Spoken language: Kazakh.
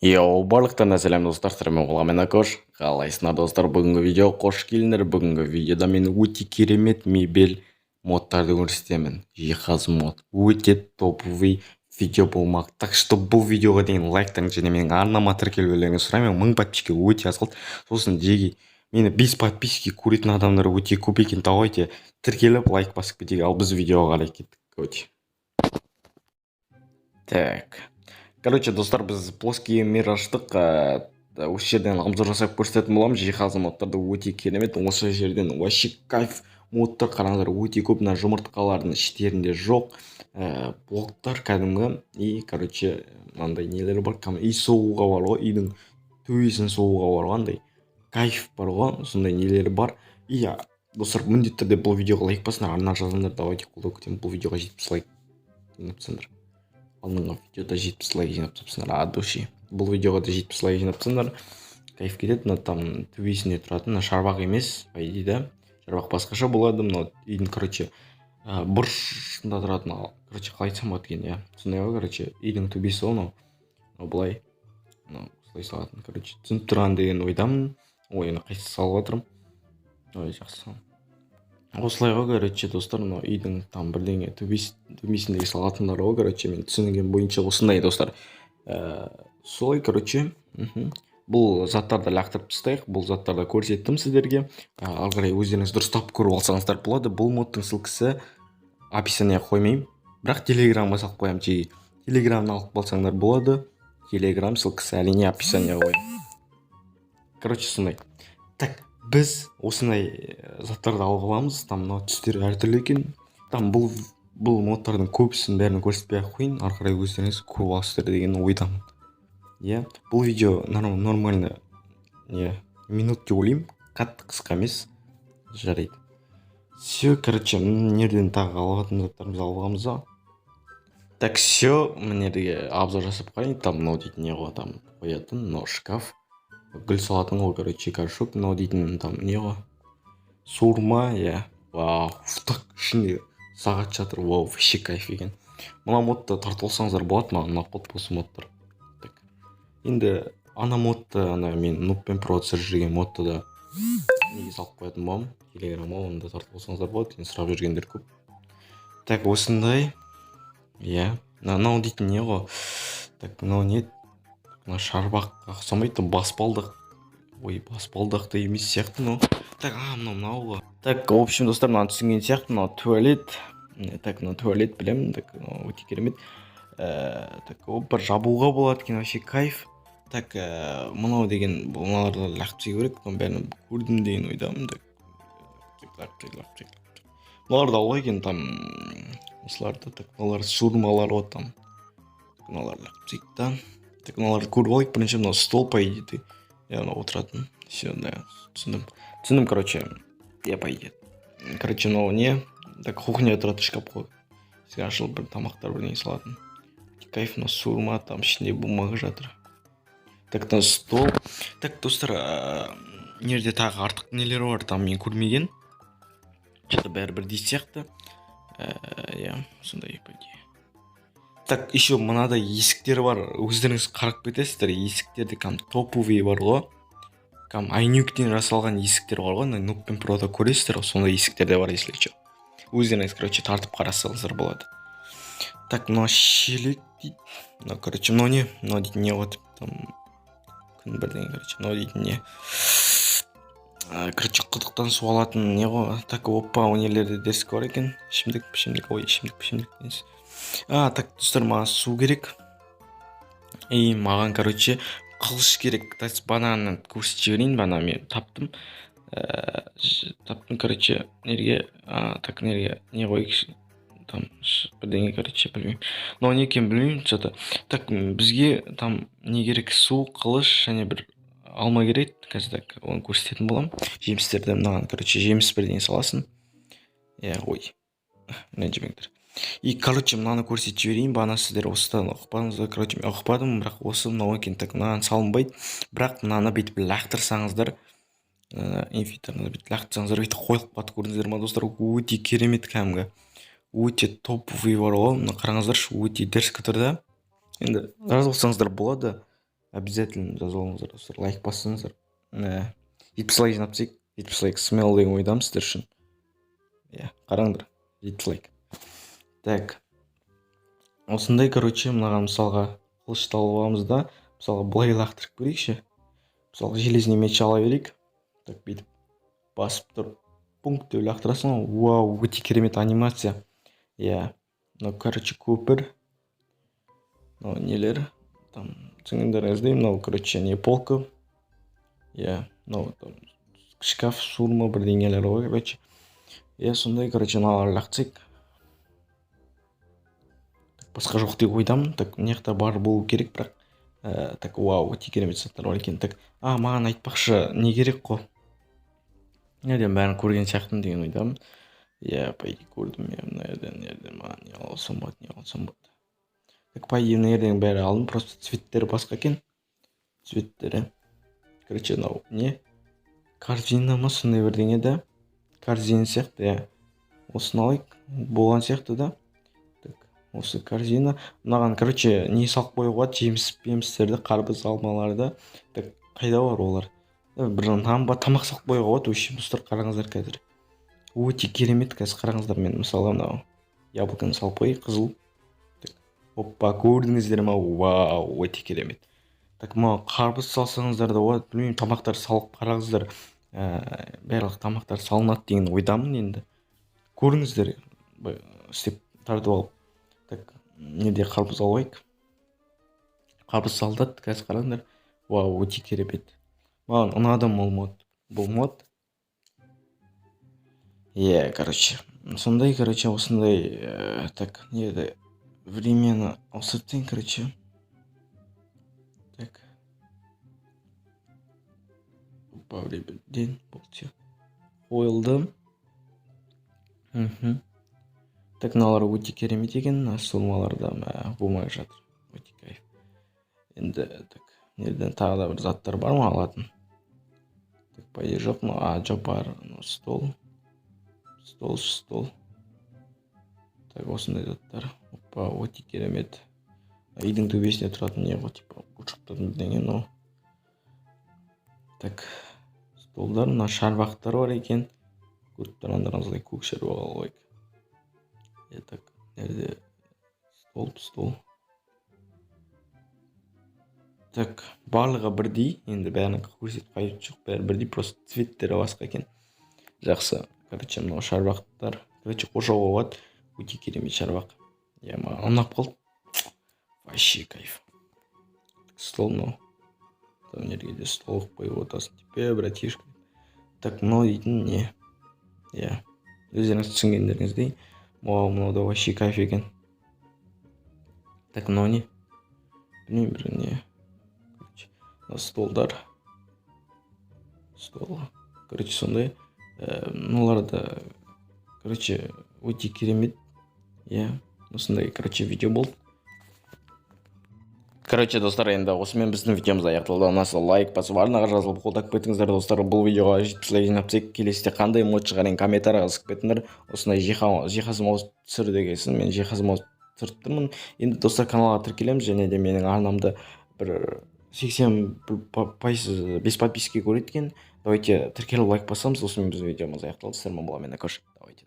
Барлықтарына сәлем достар, сіздермен мен Акош. Қалайсыңдар достар? Бүгінгі видео қош келдіңдер. Бүгінгі видеода мен өте керемет мебель модтарды көрсетемін. Жиһаз мод өте топовый видео болмақ. Так что бұл видеоға дейін лайктан және менің арнама тіркелулеріңізді сұраймын. 1000 подписчикке өте аз қалды. Сосын жеги мені 5 подписчикке көретін адамдар өте көп екен. Давайте тіркеліп лайк басып кетейік. Ал біз видеоға қарай кеттік. Так. Короче, достар, біз плоский мир аштық. Осы жерден обзор жасап көрсететін боламыз. Жиһаз модтарды өте керемет. Осы жерден вообще кайф модтар қараңыздар, өте көп. Мына жұмыртқалардың іштерінде жоқ. Блоктар кәдімгі. И, короче, мынандай нелер бар. И соғуға бар ғой, үйдің төбесін соғуға бар ғой, кайф бар ғой, сондай нелер бар. И, достар, міндетті түрде бұл видеоға лайк басыңдар, артынан жазыңдар. Давайте қолдау күтемін. Бұл видеоға 70 лайк жинапсыңдар. Алдыңғы видеода 70 лайк жинап тапсыңдар, от души. Бұл видеоға да 70 лайк жинап тапсыңдар. Кайф кетеді. Мына там төбесінде тұратын, мына шарбақ емес, по идее да. Шарбақ басқаша болады. Мына үйдің, короче, бұрышында тұратын, короче, қалай айтсам болады екен, иә. Сондай ғой, короче, үйдің төбесі ғой, былай. Осылай салатын, короче, түсініп тұрған деген ойдамын. Ой, қайсы салып жатырмын. Ой, жақсы. Осылай ғой, короче, достар, мына үйдің там бірдеңе төбесіндегі салатындар ғой, короче, мен түсінген бойынша осындай, достар. Солай, короче, бұл заттарды лақтырып тастайық. Бұл заттарды көрсеттім сіздерге. Ары қарай өздеріңіз дұрыстап көріп алсаңыздар болады. Бұл модтың ссылкасы описание қоймаймын, бірақ телеграмға салып қоямын. Телеграмнан алып қалсаңдар болады. Телеграм ссылкасы әрине описание қоямын. Короче, сондай. Так, біз осындай заттарды алып аламыз. Там мына түстер әртүрлі екен. Там бұл модтардың көбісін бәрін көрсетпей ақ қояйын. Ары қарай өздеріңіз көріп аласыздар деген ойдамын. Иә, бұл видео нормально, минут деп ойлаймын. Қатты қысқа емес, жарайды. Все, короче, мынерден тағы алатын заттарымызды алып аламыз. Так, все, мынерге обзор жасап қойайын. Там мынау дейтін не ғой, там қоятын, мынау шкаф. Гүл салатын ғой, короче, горшок. Мынау дейтін там не ғой, суырма, иә. Вау, так, ішінде сағат жатыр. Вау, вообще кайф екен. Мына модты тартып алсаңыздар болады, мына қот болсын модтар. Енді ана модты, мен нуппен про түсіріп жүрген модты да неге салып қоятын боламын. Телеграмға оны да тартып алсаңыздар болады, енді сұрап жүргендер көп. Так, осындай. Иә, мынау дейтін не ғой. Так, мынау не? Мына шарбаққа ұқсамайды, баспалдақ. Ой, баспалдақты емес сияқты мынау. Так, мынау ғой. Так, в общем, достар, мынаны түсінген сияқты, мынау туалет. Так, мынау туалет білемін. Так, өте керемет. Так, бір жабуға болады екен, вообще кайф. Так, мынау деген мыналарды лақтыру керек, бәрін көрдім деген ойдамын. Мыналарды алуға екен, там осыларды, так, мыналар суырмалар ғой, там мыналар лақтырайық та. Так, мыналарды көріп алайық. Бірінші мынау стол, по идее, мынау отыратын. Все, да, түсіндім, короче, по идее. Короче, мынау не? Так, кухня тұратын шкаф қой. Сен ашылып бір тамақтар бірдеңе салатын. Кайф, мынау суырма, там ішінде бумага жатыр. Так, мына стол. Так, достар, нерде тағы артық нелер бар, там мен көрмеген. Что-то бәрібір дей сияқты. Иә, сондай, по идее. Так, еще мынадай есіктер бар. Өздеріңіз қарап кетесіздер. Есіктерде топовый бар ғой. Айнюктен жасалған есіктер бар ғой. Нуппен прода көресіздер. Сондай есіктерде бар, если что. Өздеріңіз, короче, тартып қарасаңыздар болады. Так, мына шелек дейді. Короче, мынау не? Мынау дейтін не ғой? Там күн бірдеңе, короче, мынау дейтін не? Короче, құдықтан су алатын не ғой? Так, опа, өнерлерде дерсік бар екен. Ішімдік. Так, достар, маған су керек. И маған, короче, қылыш керек. Бананын көрсетіп жіберейін. Банан мен таптым. Короче, нерге, так, нерге, не қойық. Там, бірдеңе, короче, білмеймін. Но не екен білмеймін, что-то. Так, бізге там не керек? Су, қылыш, және бір алма керек. Қазір так, оны көрсететін болам. Жемістерді мынаған, короче, жеміс бірдеңе саласын. Ой, мына жемеңдер. И, короче, мынаны көрсетіп жіберейін. Бағана сіздер осыдан ұқпадыңыздар. Короче, мен ұқпадым, бірақ осы мынау екен. Так, мынаған салынбайды. Бірақ мынаны бүйтіп лақтырсаңыздар, инфитерді бүйтіп лақтырсаңыздар, бүйтіп қойылып бат, көрдіңіздер ма, достар? Өте керемет кәдімгі. Өте топовый бар ғой. Мына қараңыздаршы, өте дерзкі тұрды. Енді жазып алсаңыздар болады. обязательно жазып алыңыздар достар, лайк бассаңыздар. 70 лайк жинап тастайық. 70 лайк смел деген ойдамын сіздер үшін. Иә, қараңдар, 70 лайк. Так, осындай, короче, мынаған мысалға қылышты алып аламыз да, мысалға былай лақтырып көрейікші. Мысалға железный меч ала берейік. Так, бүйтіп басып тұрып пункт деп лақтырасың ғой. Вау, өте керемет анимация. Иә, мынау, короче, көпір. Мынау нелер, там түсінгендеріңіздей, мынау, короче, не полка. Иә, мынау там шкаф, сурма, бірдеңелер ғой, короче. Иә, сондай, короче, мыналар лақтырсақ. Басқа жоқ деп ойдамын. Так, мына жақта бар болу керек, бірақ так, вау, өте керемет заттар бар екен. Так, маған айтпақшы, не керек қой? Неден бәрін көрген сияқтымын деген ойдамын. Иә, по идее көрдім мен мына жерден маған не алсам болады. Так, по идее мына жерден бәрі алдым, просто цветтері басқа екен. Цветтері. Короче, мынау не? Корзина ма сондай бірдеңе да. Корзина сияқты, иә. Осыны алайық. Болған сияқты да. Так, осы корзина. Мынаған, короче, не салып қоюға болады, жемістерді, қарбыз, алмаларды. Так, қайда бар олар? Бір тамақ салып қоюға болады. Өші, достар, қараңыздар қазір. Өте керемет, қазір қараңыздар, мен мысалы мынау яблоканы салып қойып, қызыл. Так, оппа, көрдіңіздер ма? Вау, өте керемет. Так, мынау қарбыз салсаңыздар да болады. Білмеймін, тамақтар салып қараңыздар. Барлық тамақтар салынады деген ойдамын енді. Көріңіздер, істеп тартып алып. Так, неде қарбыз алайық. Қарбыз салдат, қазір қараңдар. Вау, өте керемет. Маған ұнадым бұл мод. Иә, короче, сондай, короче, осындай, так, неде временно aussetting, короче. Так. По времени болды. Қойылды. Так, мыналар өте керемет екен, сумаларда болмай жатыр. Өте кайф. Енді, так, неден тағы да бір заттар бар ма алатын? Так, по идее жоқ, жоқ бар, стол. Так, осындай заттар. Опа, өте керемет. Үйдің төбесіне тұратын не ғой, типа, ұшықтардың бірдеңе, но. Так, столдар, мына шарбақтар бар екен. Көріп тұрғандарыңыздай көк шаруа алайық. Так, nerede? Стол. Так, барлығы бірдей. Енді бәрін көрсетіп қайып жоқ, бәрі бірдей, просто цветтері басқа екен. Жақсы. Короче, мынау шарбақтар. Короче, қоршауға болады. Өте керемет шарбақ. Я, маған ұнап қалды. Вообще кайф. Стол мынау. Там нергеде стол қойып отырсың. Типа, братишка. Так, мынау дейтін не? Я. Өздеріңіз түсінгендеріңіздей. Вау, мынау да вообще кайф екен. Так, мынау не? Білмеймін, бір не. Столдар. Стол. Короче, сондай. Мыналар да, короче, өте керемет. Иә, осындай, короче, видео болды. Короче, достар, енді осымен біздің видеомыз аяқталды. Ұнаса лайк басып, арнаға жазылып қолдап кетіңіздер, достар. Бұл видеоға 70 лайк жинапсақ, келесіде қандай мод шығарайын комментарияға жазып кетіңдер. Осындай жиһазым ауысып түсір дегенсін. Мен жиһазым ауысып түсіріп тұрмын. Енді достар, каналға тіркелеміз, және де менің арнамды бір 80% без подписки көреді екен. Давайте тіркеліп лайк басамыз. Осымен біздің видеомыз аяқталды. Сіздермен боламын, Акош. Давайте.